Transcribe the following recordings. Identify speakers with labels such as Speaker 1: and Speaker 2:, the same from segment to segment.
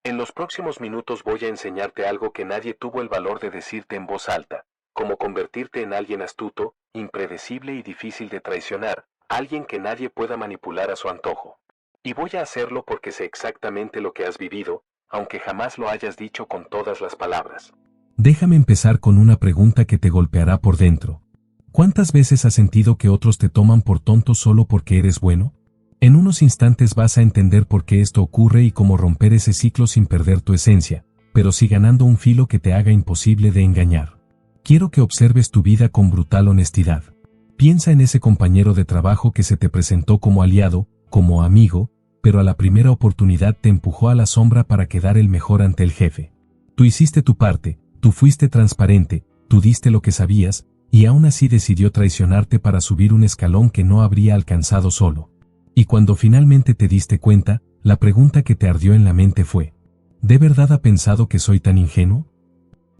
Speaker 1: En los próximos minutos voy a enseñarte algo que nadie tuvo el valor de decirte en voz alta, cómo convertirte en alguien astuto, impredecible y difícil de traicionar, alguien que nadie pueda manipular a su antojo. Y voy a hacerlo porque sé exactamente lo que has vivido, aunque jamás lo hayas dicho con todas las palabras.
Speaker 2: Déjame empezar con una pregunta que te golpeará por dentro. ¿Cuántas veces has sentido que otros te toman por tonto solo porque eres bueno? En unos instantes vas a entender por qué esto ocurre y cómo romper ese ciclo sin perder tu esencia, pero sí ganando un filo que te haga imposible de engañar. Quiero que observes tu vida con brutal honestidad. Piensa en ese compañero de trabajo que se te presentó como aliado, como amigo, pero a la primera oportunidad te empujó a la sombra para quedar el mejor ante el jefe. Tú hiciste tu parte, tú fuiste transparente, tú diste lo que sabías, y aún así decidió traicionarte para subir un escalón que no habría alcanzado solo. Y cuando finalmente te diste cuenta, la pregunta que te ardió en la mente fue: ¿de verdad ha pensado que soy tan ingenuo?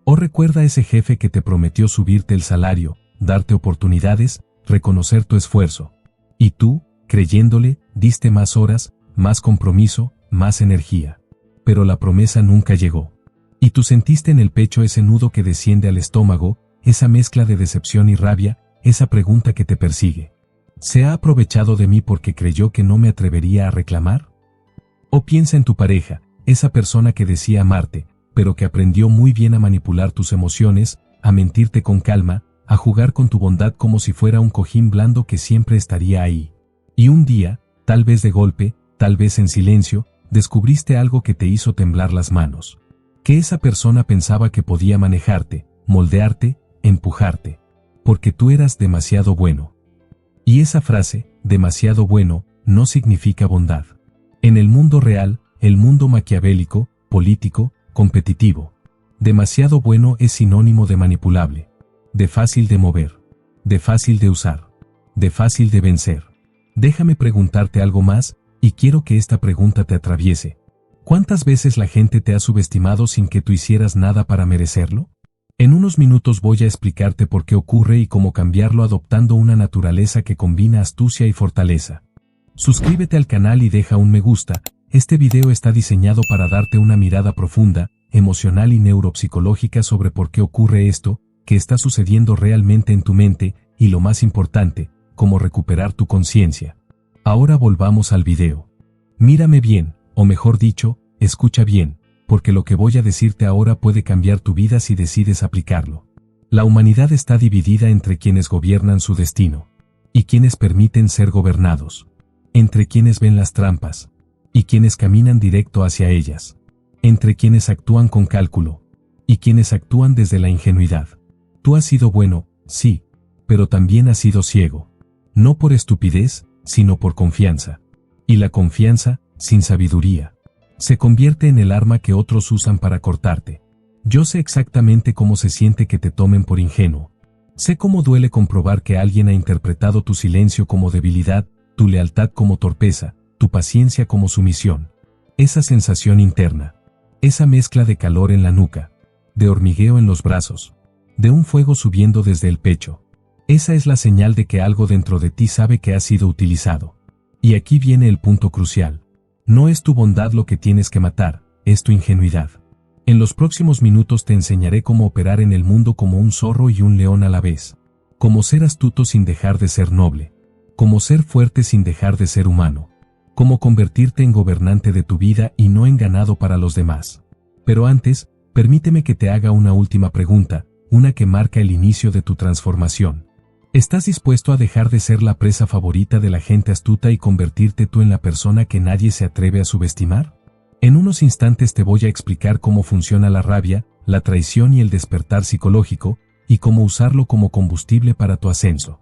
Speaker 2: ¿O recuerda a ese jefe que te prometió subirte el salario, darte oportunidades, reconocer tu esfuerzo? Y tú, creyéndole, diste más horas, más compromiso, más energía. Pero la promesa nunca llegó. Y tú sentiste en el pecho ese nudo que desciende al estómago, esa mezcla de decepción y rabia, esa pregunta que te persigue. ¿Se ha aprovechado de mí porque creyó que no me atrevería a reclamar? O piensa en tu pareja, esa persona que decía amarte, pero que aprendió muy bien a manipular tus emociones, a mentirte con calma, a jugar con tu bondad como si fuera un cojín blando que siempre estaría ahí. Y un día, tal vez de golpe, tal vez en silencio, descubriste algo que te hizo temblar las manos. Que esa persona pensaba que podía manejarte, moldearte, empujarte. Porque tú eras demasiado bueno. Y esa frase, demasiado bueno, no significa bondad. En el mundo real, el mundo maquiavélico, político, competitivo, demasiado bueno es sinónimo de manipulable, de fácil de mover, de fácil de usar, de fácil de vencer. Déjame preguntarte algo más, y quiero que esta pregunta te atraviese. ¿Cuántas veces la gente te ha subestimado sin que tú hicieras nada para merecerlo? En unos minutos voy a explicarte por qué ocurre y cómo cambiarlo adoptando una naturaleza que combina astucia y fortaleza. Suscríbete al canal y deja un me gusta. Este video está diseñado para darte una mirada profunda, emocional y neuropsicológica sobre por qué ocurre esto, qué está sucediendo realmente en tu mente, y lo más importante, cómo recuperar tu conciencia. Ahora volvamos al video. Mírame bien, o mejor dicho, escucha bien, porque lo que voy a decirte ahora puede cambiar tu vida si decides aplicarlo. La humanidad está dividida entre quienes gobiernan su destino, y quienes permiten ser gobernados, entre quienes ven las trampas, y quienes caminan directo hacia ellas, entre quienes actúan con cálculo, y quienes actúan desde la ingenuidad. Tú has sido bueno, sí, pero también has sido ciego. No por estupidez, sino por confianza. Y la confianza, sin sabiduría, se convierte en el arma que otros usan para cortarte. Yo sé exactamente cómo se siente que te tomen por ingenuo. Sé cómo duele comprobar que alguien ha interpretado tu silencio como debilidad, tu lealtad como torpeza, tu paciencia como sumisión. Esa sensación interna, esa mezcla de calor en la nuca, de hormigueo en los brazos, de un fuego subiendo desde el pecho. Esa es la señal de que algo dentro de ti sabe que ha sido utilizado. Y aquí viene el punto crucial. No es tu bondad lo que tienes que matar, es tu ingenuidad. En los próximos minutos te enseñaré cómo operar en el mundo como un zorro y un león a la vez. Cómo ser astuto sin dejar de ser noble. Cómo ser fuerte sin dejar de ser humano. Cómo convertirte en gobernante de tu vida y no en ganado para los demás. Pero antes, permíteme que te haga una última pregunta, una que marca el inicio de tu transformación. ¿Estás dispuesto a dejar de ser la presa favorita de la gente astuta y convertirte tú en la persona que nadie se atreve a subestimar? En unos instantes te voy a explicar cómo funciona la rabia, la traición y el despertar psicológico, y cómo usarlo como combustible para tu ascenso.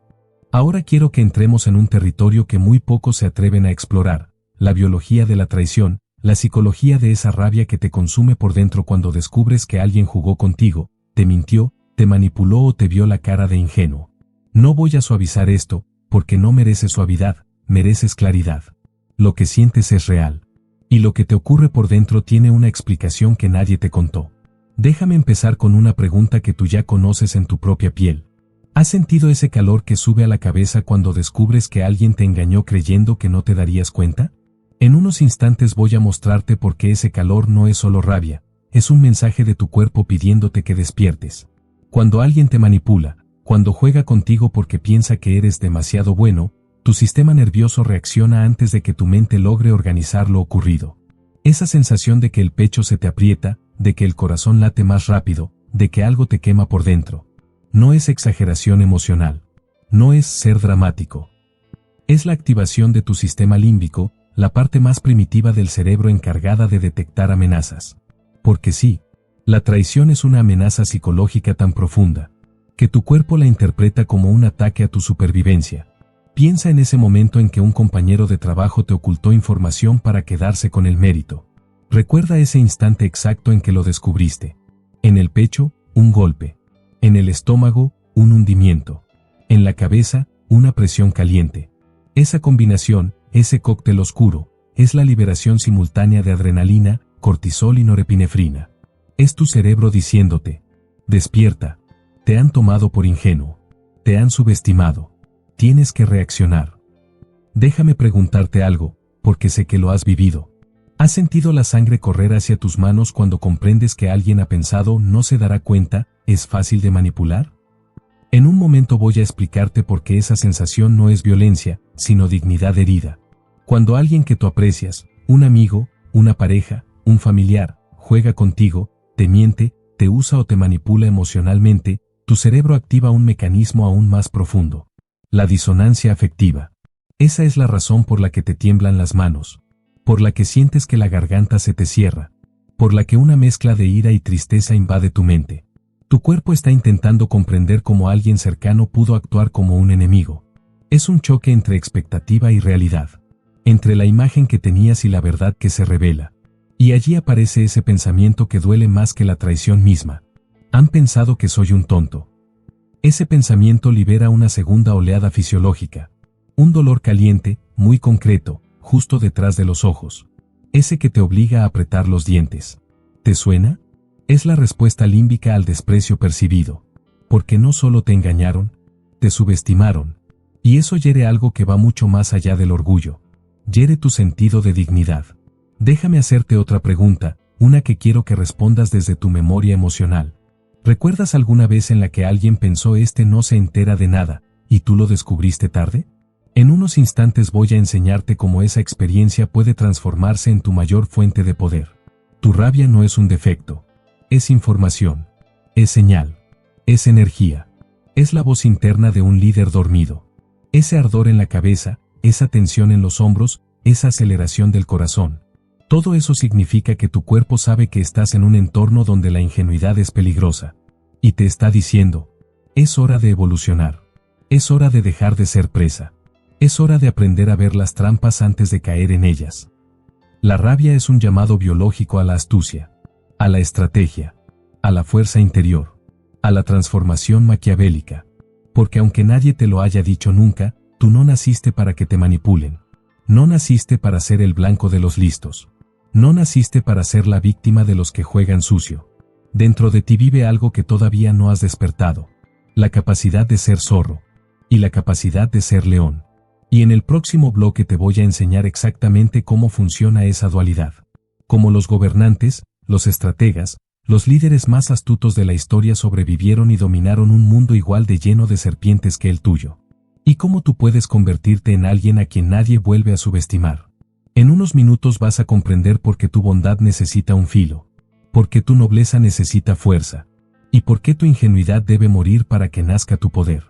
Speaker 2: Ahora quiero que entremos en un territorio que muy pocos se atreven a explorar, la biología de la traición, la psicología de esa rabia que te consume por dentro cuando descubres que alguien jugó contigo, te mintió, te manipuló o te vio la cara de ingenuo. No voy a suavizar esto, porque no mereces suavidad, mereces claridad. Lo que sientes es real. Y lo que te ocurre por dentro tiene una explicación que nadie te contó. Déjame empezar con una pregunta que tú ya conoces en tu propia piel. ¿Has sentido ese calor que sube a la cabeza cuando descubres que alguien te engañó creyendo que no te darías cuenta? En unos instantes voy a mostrarte por qué ese calor no es solo rabia, es un mensaje de tu cuerpo pidiéndote que despiertes. Cuando alguien te manipula, cuando juega contigo porque piensa que eres demasiado bueno, tu sistema nervioso reacciona antes de que tu mente logre organizar lo ocurrido. Esa sensación de que el pecho se te aprieta, de que el corazón late más rápido, de que algo te quema por dentro. No es exageración emocional. No es ser dramático. Es la activación de tu sistema límbico, la parte más primitiva del cerebro encargada de detectar amenazas. Porque sí, la traición es una amenaza psicológica tan profunda, que tu cuerpo la interpreta como un ataque a tu supervivencia. Piensa en ese momento en que un compañero de trabajo te ocultó información para quedarse con el mérito. Recuerda ese instante exacto en que lo descubriste. En el pecho, un golpe. En el estómago, un hundimiento. En la cabeza, una presión caliente. Esa combinación, ese cóctel oscuro, es la liberación simultánea de adrenalina, cortisol y norepinefrina. Es tu cerebro diciéndote: despierta. Te han tomado por ingenuo. Te han subestimado. Tienes que reaccionar. Déjame preguntarte algo, porque sé que lo has vivido. ¿Has sentido la sangre correr hacia tus manos cuando comprendes que alguien ha pensado no se dará cuenta, es fácil de manipular? En un momento voy a explicarte por qué esa sensación no es violencia, sino dignidad herida. Cuando alguien que tú aprecias, un amigo, una pareja, un familiar, juega contigo, te miente, te usa o te manipula emocionalmente, tu cerebro activa un mecanismo aún más profundo. La disonancia afectiva. Esa es la razón por la que te tiemblan las manos, por la que sientes que la garganta se te cierra, por la que una mezcla de ira y tristeza invade tu mente. Tu cuerpo está intentando comprender cómo alguien cercano pudo actuar como un enemigo. Es un choque entre expectativa y realidad, entre la imagen que tenías y la verdad que se revela. Y allí aparece ese pensamiento que duele más que la traición misma. Han pensado que soy un tonto. Ese pensamiento libera una segunda oleada fisiológica. Un dolor caliente, muy concreto, justo detrás de los ojos. Ese que te obliga a apretar los dientes. ¿Te suena? Es la respuesta límbica al desprecio percibido. Porque no solo te engañaron, te subestimaron. Y eso hiere algo que va mucho más allá del orgullo. Hiere tu sentido de dignidad. Déjame hacerte otra pregunta, una que quiero que respondas desde tu memoria emocional. ¿Recuerdas alguna vez en la que alguien pensó este no se entera de nada, y tú lo descubriste tarde? En unos instantes voy a enseñarte cómo esa experiencia puede transformarse en tu mayor fuente de poder. Tu rabia no es un defecto. Es información. Es señal. Es energía. Es la voz interna de un líder dormido. Ese ardor en la cabeza, esa tensión en los hombros, esa aceleración del corazón. Todo eso significa que tu cuerpo sabe que estás en un entorno donde la ingenuidad es peligrosa. Y te está diciendo: es hora de evolucionar. Es hora de dejar de ser presa. Es hora de aprender a ver las trampas antes de caer en ellas. La rabia es un llamado biológico a la astucia, a la estrategia, a la fuerza interior, a la transformación maquiavélica. Porque aunque nadie te lo haya dicho nunca, tú no naciste para que te manipulen. No naciste para ser el blanco de los listos. No naciste para ser la víctima de los que juegan sucio. Dentro de ti vive algo que todavía no has despertado. La capacidad de ser zorro. Y la capacidad de ser león. Y en el próximo bloque te voy a enseñar exactamente cómo funciona esa dualidad. Cómo los gobernantes, los estrategas, los líderes más astutos de la historia sobrevivieron y dominaron un mundo igual de lleno de serpientes que el tuyo. Y cómo tú puedes convertirte en alguien a quien nadie vuelve a subestimar. En unos minutos vas a comprender por qué tu bondad necesita un filo, por qué tu nobleza necesita fuerza, y por qué tu ingenuidad debe morir para que nazca tu poder.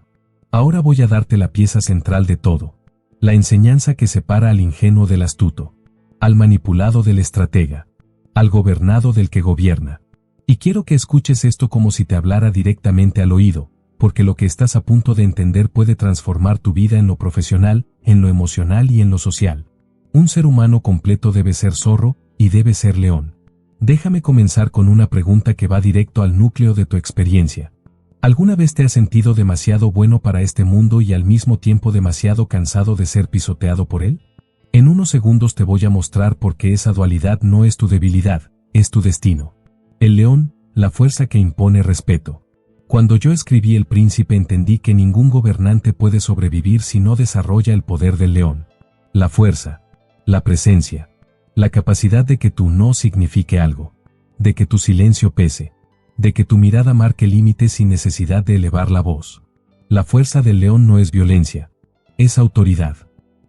Speaker 2: Ahora voy a darte la pieza central de todo, la enseñanza que separa al ingenuo del astuto, al manipulado del estratega, al gobernado del que gobierna. Y quiero que escuches esto como si te hablara directamente al oído, porque lo que estás a punto de entender puede transformar tu vida en lo profesional, en lo emocional y en lo social. Un ser humano completo debe ser zorro, y debe ser león. Déjame comenzar con una pregunta que va directo al núcleo de tu experiencia. ¿Alguna vez te has sentido demasiado bueno para este mundo y al mismo tiempo demasiado cansado de ser pisoteado por él? En unos segundos te voy a mostrar por qué esa dualidad no es tu debilidad, es tu destino. El león, la fuerza que impone respeto. Cuando yo escribí El Príncipe entendí que ningún gobernante puede sobrevivir si no desarrolla el poder del león. La fuerza. la presencia, la capacidad de que tu no signifique algo, de que tu silencio pese, de que tu mirada marque límites sin necesidad de elevar la voz. La fuerza del león no es violencia, es autoridad.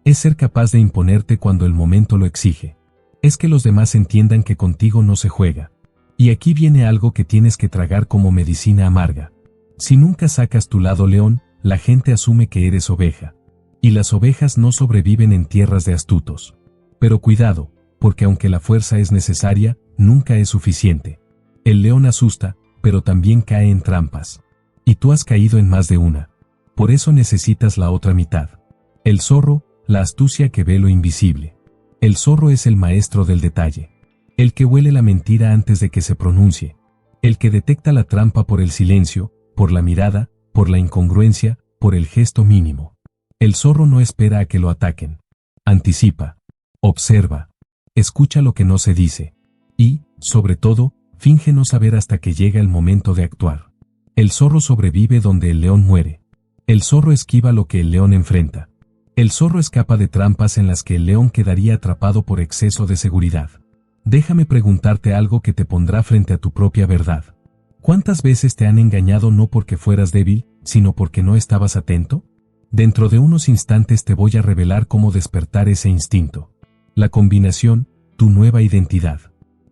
Speaker 2: Es ser capaz de imponerte cuando el momento lo exige. Es que los demás entiendan que contigo no se juega. Y aquí viene algo que tienes que tragar como medicina amarga. Si nunca sacas tu lado león, la gente asume que eres oveja. Y las ovejas no sobreviven en tierras de astutos. Pero cuidado, porque aunque la fuerza es necesaria, nunca es suficiente. El león asusta, pero también cae en trampas. Y tú has caído en más de una. Por eso necesitas la otra mitad. El zorro, la astucia que ve lo invisible. El zorro es el maestro del detalle. El que huele la mentira antes de que se pronuncie. El que detecta la trampa por el silencio, por la mirada, por la incongruencia, por el gesto mínimo. El zorro no espera a que lo ataquen. Anticipa. Observa. Escucha lo que no se dice. Y, sobre todo, finge no saber hasta que llega el momento de actuar. El zorro sobrevive donde el león muere. El zorro esquiva lo que el león enfrenta. El zorro escapa de trampas en las que el león quedaría atrapado por exceso de seguridad. Déjame preguntarte algo que te pondrá frente a tu propia verdad. ¿Cuántas veces te han engañado no porque fueras débil, sino porque no estabas atento? Dentro de unos instantes te voy a revelar cómo despertar ese instinto. La combinación, tu nueva identidad.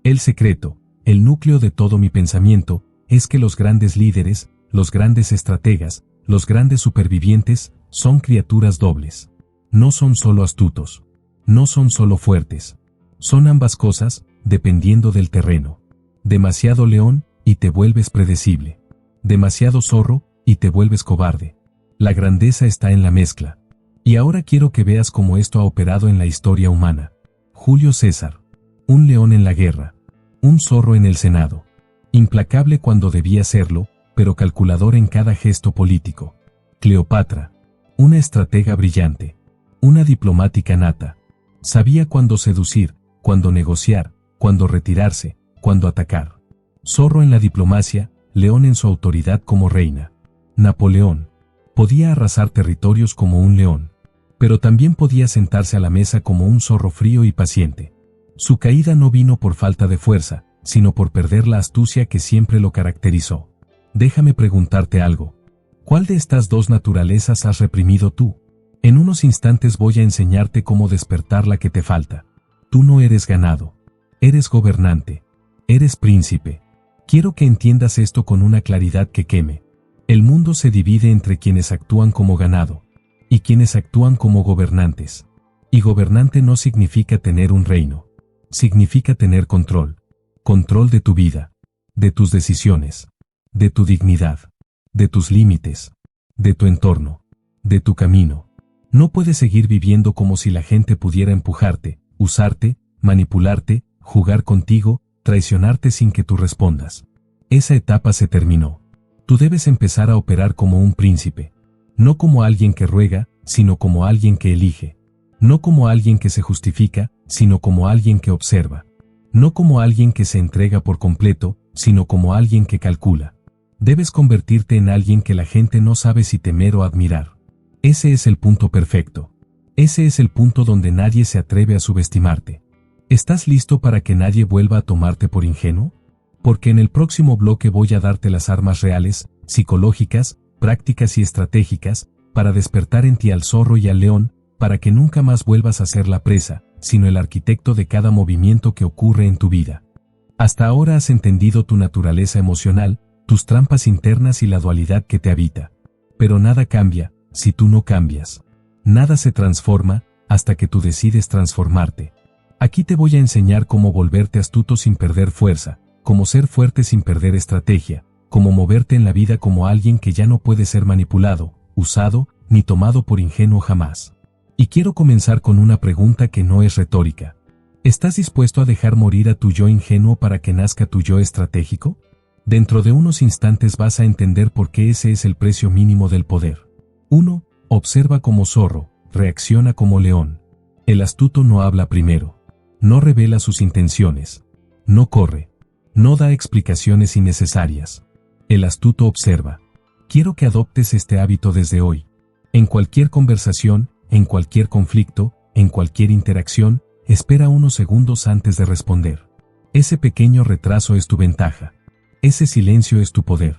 Speaker 2: El secreto, el núcleo de todo mi pensamiento, es que los grandes líderes, los grandes estrategas, los grandes supervivientes, son criaturas dobles. No son solo astutos. No son solo fuertes. Son ambas cosas, dependiendo del terreno. Demasiado león, y te vuelves predecible. Demasiado zorro, y te vuelves cobarde. La grandeza está en la mezcla. Y ahora quiero que veas cómo esto ha operado en la historia humana. Julio César. Un león en la guerra. Un zorro en el Senado. Implacable cuando debía serlo, pero calculador en cada gesto político. Cleopatra. Una estratega brillante. Una diplomática nata. Sabía cuándo seducir, cuándo negociar, cuándo retirarse, cuándo atacar. Zorro en la diplomacia, león en su autoridad como reina. Napoleón. Podía arrasar territorios como un león. Pero también podía sentarse a la mesa como un zorro frío y paciente. Su caída no vino por falta de fuerza, sino por perder la astucia que siempre lo caracterizó. Déjame preguntarte algo. ¿Cuál de estas dos naturalezas has reprimido tú? En unos instantes voy a enseñarte cómo despertar la que te falta. Tú no eres ganado. Eres gobernante. Eres príncipe. Quiero que entiendas esto con una claridad que queme. El mundo se divide entre quienes actúan como ganado y quienes actúan como gobernantes. Y gobernante no significa tener un reino. Significa tener control. Control de tu vida, de tus decisiones, de tu dignidad, de tus límites, de tu entorno, de tu camino. No puedes seguir viviendo como si la gente pudiera empujarte, usarte, manipularte, jugar contigo, traicionarte sin que tú respondas. Esa etapa se terminó. Tú debes empezar a operar como un príncipe. No como alguien que ruega, sino como alguien que elige. No como alguien que se justifica, sino como alguien que observa. No como alguien que se entrega por completo, sino como alguien que calcula. Debes convertirte en alguien que la gente no sabe si temer o admirar. Ese es el punto perfecto. Ese es el punto donde nadie se atreve a subestimarte. ¿Estás listo para que nadie vuelva a tomarte por ingenuo? Porque en el próximo bloque voy a darte las armas reales, psicológicas, prácticas y estratégicas, para despertar en ti al zorro y al león, para que nunca más vuelvas a ser la presa, sino el arquitecto de cada movimiento que ocurre en tu vida. Hasta ahora has entendido tu naturaleza emocional, tus trampas internas y la dualidad que te habita. Pero nada cambia, si tú no cambias. Nada se transforma, hasta que tú decides transformarte. Aquí te voy a enseñar cómo volverte astuto sin perder fuerza, cómo ser fuerte sin perder estrategia, cómo moverte en la vida como alguien que ya no puede ser manipulado, usado, ni tomado por ingenuo jamás. Y quiero comenzar con una pregunta que no es retórica. ¿Estás dispuesto a dejar morir a tu yo ingenuo para que nazca tu yo estratégico? Dentro de unos instantes vas a entender por qué ese es el precio mínimo del poder. 1. Observa como zorro, reacciona como león. El astuto no habla primero. No revela sus intenciones. No corre. No da explicaciones innecesarias. El astuto observa. Quiero que adoptes este hábito desde hoy. En cualquier conversación, en cualquier conflicto, en cualquier interacción, espera unos segundos antes de responder. Ese pequeño retraso es tu ventaja. Ese silencio es tu poder.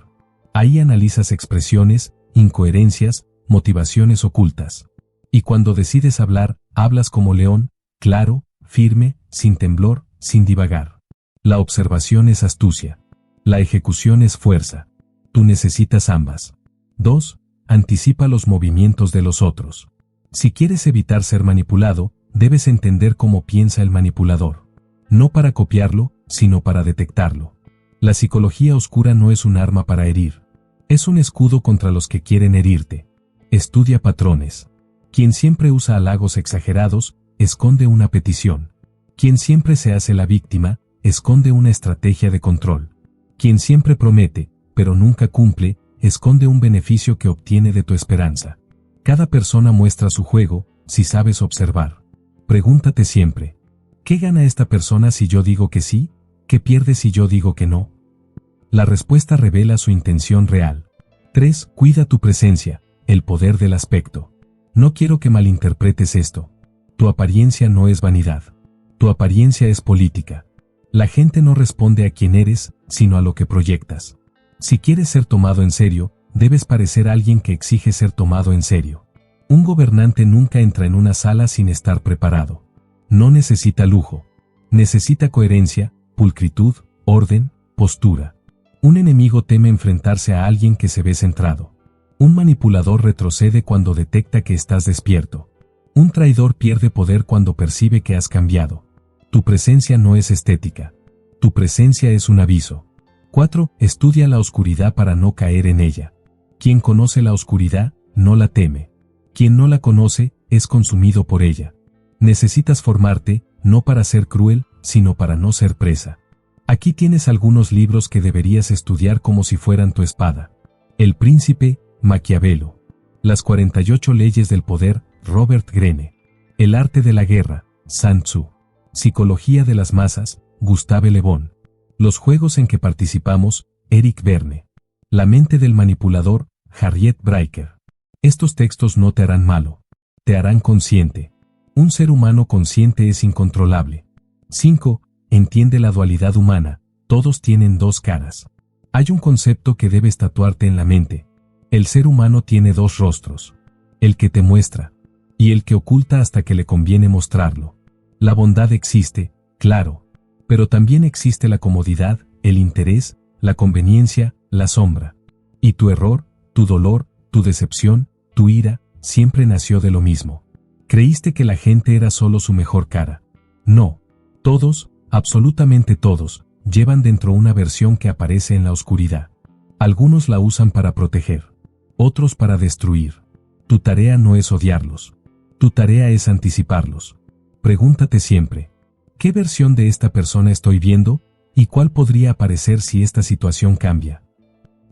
Speaker 2: Ahí analizas expresiones, incoherencias, motivaciones ocultas. Y cuando decides hablar, hablas como león, claro, firme, sin temblor, sin divagar. La observación es astucia. La ejecución es fuerza. Tú necesitas ambas. 2. Anticipa los movimientos de los otros. Si quieres evitar ser manipulado, debes entender cómo piensa el manipulador. No para copiarlo, sino para detectarlo. La psicología oscura no es un arma para herir. Es un escudo contra los que quieren herirte. Estudia patrones. Quien siempre usa halagos exagerados, esconde una petición. Quien siempre se hace la víctima, esconde una estrategia de control. Quien siempre promete, pero nunca cumple, esconde un beneficio que obtiene de tu esperanza. Cada persona muestra su juego, si sabes observar. Pregúntate siempre: ¿qué gana esta persona si yo digo que sí? ¿Qué pierde si yo digo que no? La respuesta revela su intención real. 3. Cuida tu presencia, el poder del aspecto. No quiero que malinterpretes esto. Tu apariencia no es vanidad. Tu apariencia es política. La gente no responde a quién eres, sino a lo que proyectas. Si quieres ser tomado en serio, debes parecer alguien que exige ser tomado en serio. Un gobernante nunca entra en una sala sin estar preparado. No necesita lujo. Necesita coherencia, pulcritud, orden, postura. Un enemigo teme enfrentarse a alguien que se ve centrado. Un manipulador retrocede cuando detecta que estás despierto. Un traidor pierde poder cuando percibe que has cambiado. Tu presencia no es estética. Tu presencia es un aviso. 4. Estudia la oscuridad para no caer en ella. Quien conoce la oscuridad, no la teme. Quien no la conoce, es consumido por ella. Necesitas formarte, no para ser cruel, sino para no ser presa. Aquí tienes algunos libros que deberías estudiar como si fueran tu espada. El Príncipe, Maquiavelo. Las 48 leyes del poder, Robert Greene. El arte de la guerra, Sun Tzu. Psicología de las masas, Gustave Le Bon. Los juegos en que participamos, Eric Verne. La mente del manipulador, Harriet Bryker. Estos textos no te harán malo. Te harán consciente. Un ser humano consciente es incontrolable. 5. Entiende la dualidad humana. Todos tienen dos caras. Hay un concepto que debes tatuarte en la mente. El ser humano tiene dos rostros. El que te muestra. Y el que oculta hasta que le conviene mostrarlo. La bondad existe, claro. Pero también existe la comodidad, el interés, la conveniencia, la sombra. Y tu error, tu dolor, tu decepción, tu ira, siempre nació de lo mismo. Creíste que la gente era solo su mejor cara. No. Todos, absolutamente todos, llevan dentro una versión que aparece en la oscuridad. Algunos la usan para proteger. Otros para destruir. Tu tarea no es odiarlos. Tu tarea es anticiparlos. Pregúntate siempre: ¿qué versión de esta persona estoy viendo? ¿Y cuál podría aparecer si esta situación cambia?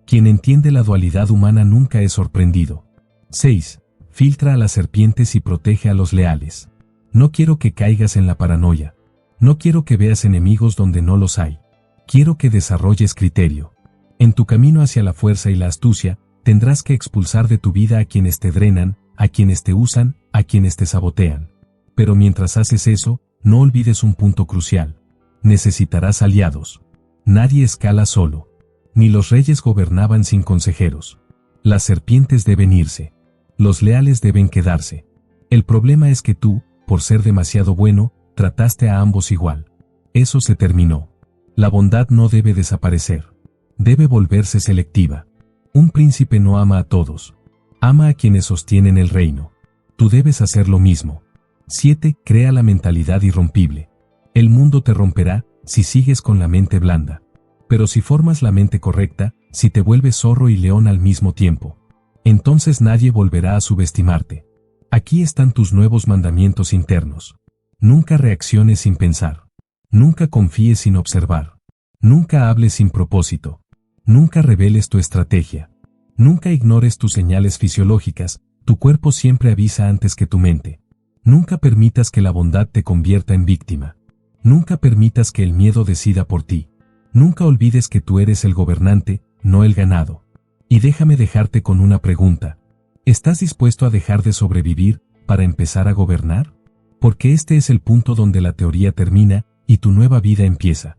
Speaker 2: Quien entiende la dualidad humana nunca es sorprendido. 6. Filtra a las serpientes y protege a los leales. No quiero que caigas en la paranoia. No quiero que veas enemigos donde no los hay. Quiero que desarrolles criterio. En tu camino hacia la fuerza y la astucia, tendrás que expulsar de tu vida a quienes te drenan, a quienes te usan, a quienes te sabotean. Pero mientras haces eso, no olvides un punto crucial. Necesitarás aliados. Nadie escala solo. Ni los reyes gobernaban sin consejeros. Las serpientes deben irse. Los leales deben quedarse. El problema es que tú, por ser demasiado bueno, trataste a ambos igual. Eso se terminó. La bondad no debe desaparecer. Debe volverse selectiva. Un príncipe no ama a todos. Ama a quienes sostienen el reino. Tú debes hacer lo mismo. 7. Crea la mentalidad irrompible. El mundo te romperá si sigues con la mente blanda. Pero si formas la mente correcta, si te vuelves zorro y león al mismo tiempo, entonces nadie volverá a subestimarte. Aquí están tus nuevos mandamientos internos. Nunca reacciones sin pensar. Nunca confíes sin observar. Nunca hables sin propósito. Nunca reveles tu estrategia. Nunca ignores tus señales fisiológicas. Tu cuerpo siempre avisa antes que tu mente. Nunca permitas que la bondad te convierta en víctima. Nunca permitas que el miedo decida por ti. Nunca olvides que tú eres el gobernante, no el ganado. Y déjame dejarte con una pregunta. ¿Estás dispuesto a dejar de sobrevivir para empezar a gobernar? Porque este es el punto donde la teoría termina y tu nueva vida empieza.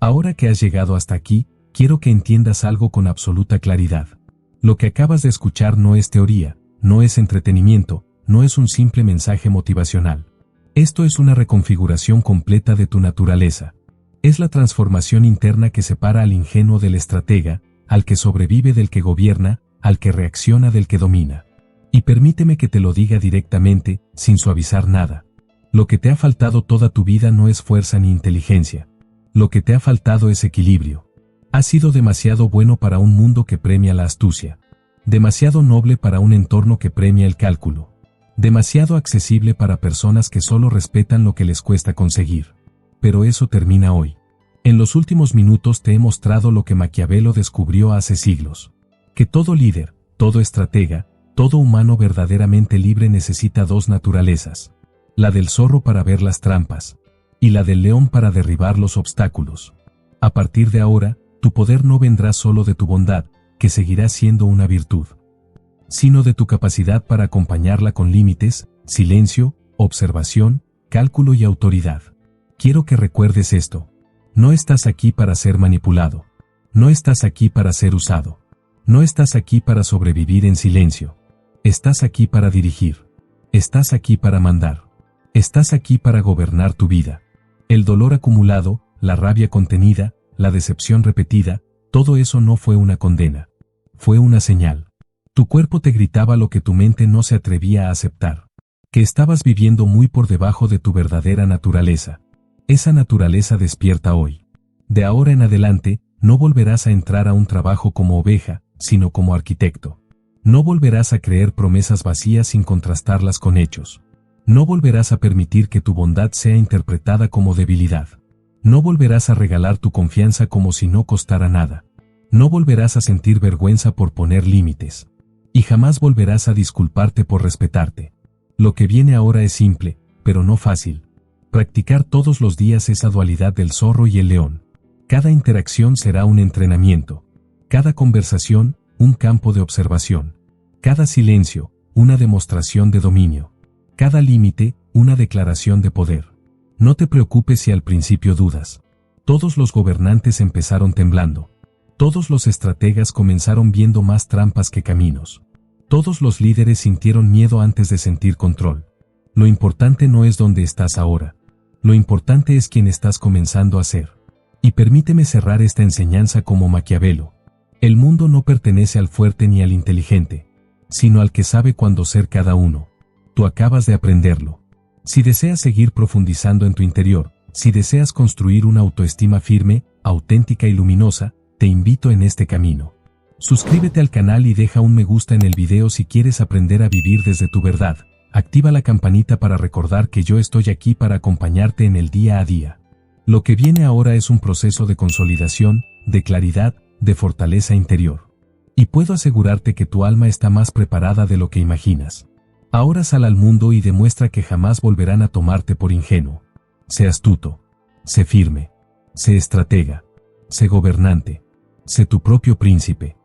Speaker 2: Ahora que has llegado hasta aquí, quiero que entiendas algo con absoluta claridad. Lo que acabas de escuchar no es teoría, no es entretenimiento, no es un simple mensaje motivacional. Esto es una reconfiguración completa de tu naturaleza. Es la transformación interna que separa al ingenuo del estratega, al que sobrevive del que gobierna, al que reacciona del que domina. Y permíteme que te lo diga directamente, sin suavizar nada. Lo que te ha faltado toda tu vida no es fuerza ni inteligencia. Lo que te ha faltado es equilibrio. Has sido demasiado bueno para un mundo que premia la astucia. Demasiado noble para un entorno que premia el cálculo. Demasiado accesible para personas que solo respetan lo que les cuesta conseguir. Pero eso termina hoy. En los últimos minutos te he mostrado lo que Maquiavelo descubrió hace siglos. Que todo líder, todo estratega, todo humano verdaderamente libre necesita dos naturalezas. La del zorro para ver las trampas. Y la del león para derribar los obstáculos. A partir de ahora, tu poder no vendrá solo de tu bondad, que seguirá siendo una virtud, sino de tu capacidad para acompañarla con límites, silencio, observación, cálculo y autoridad. Quiero que recuerdes esto. No estás aquí para ser manipulado. No estás aquí para ser usado. No estás aquí para sobrevivir en silencio. Estás aquí para dirigir. Estás aquí para mandar. Estás aquí para gobernar tu vida. El dolor acumulado, la rabia contenida, la decepción repetida, todo eso no fue una condena. Fue una señal. Tu cuerpo te gritaba lo que tu mente no se atrevía a aceptar. Que estabas viviendo muy por debajo de tu verdadera naturaleza. Esa naturaleza despierta hoy. De ahora en adelante, no volverás a entrar a un trabajo como oveja, sino como arquitecto. No volverás a creer promesas vacías sin contrastarlas con hechos. No volverás a permitir que tu bondad sea interpretada como debilidad. No volverás a regalar tu confianza como si no costara nada. No volverás a sentir vergüenza por poner límites. Y jamás volverás a disculparte por respetarte. Lo que viene ahora es simple, pero no fácil. Practicar todos los días esa dualidad del zorro y el león. Cada interacción será un entrenamiento. Cada conversación, un campo de observación. Cada silencio, una demostración de dominio. Cada límite, una declaración de poder. No te preocupes si al principio dudas. Todos los gobernantes empezaron temblando. Todos los estrategas comenzaron viendo más trampas que caminos. Todos los líderes sintieron miedo antes de sentir control. Lo importante no es dónde estás ahora. Lo importante es quién estás comenzando a ser. Y permíteme cerrar esta enseñanza como Maquiavelo. El mundo no pertenece al fuerte ni al inteligente, sino al que sabe cuándo ser cada uno. Tú acabas de aprenderlo. Si deseas seguir profundizando en tu interior, si deseas construir una autoestima firme, auténtica y luminosa, te invito en este camino. Suscríbete al canal y deja un me gusta en el video si quieres aprender a vivir desde tu verdad. Activa la campanita para recordar que yo estoy aquí para acompañarte en el día a día. Lo que viene ahora es un proceso de consolidación, de claridad, de fortaleza interior. Y puedo asegurarte que tu alma está más preparada de lo que imaginas. Ahora sal al mundo y demuestra que jamás volverán a tomarte por ingenuo. Sé astuto. Sé firme. Sé estratega. Sé gobernante. Sé tu propio príncipe.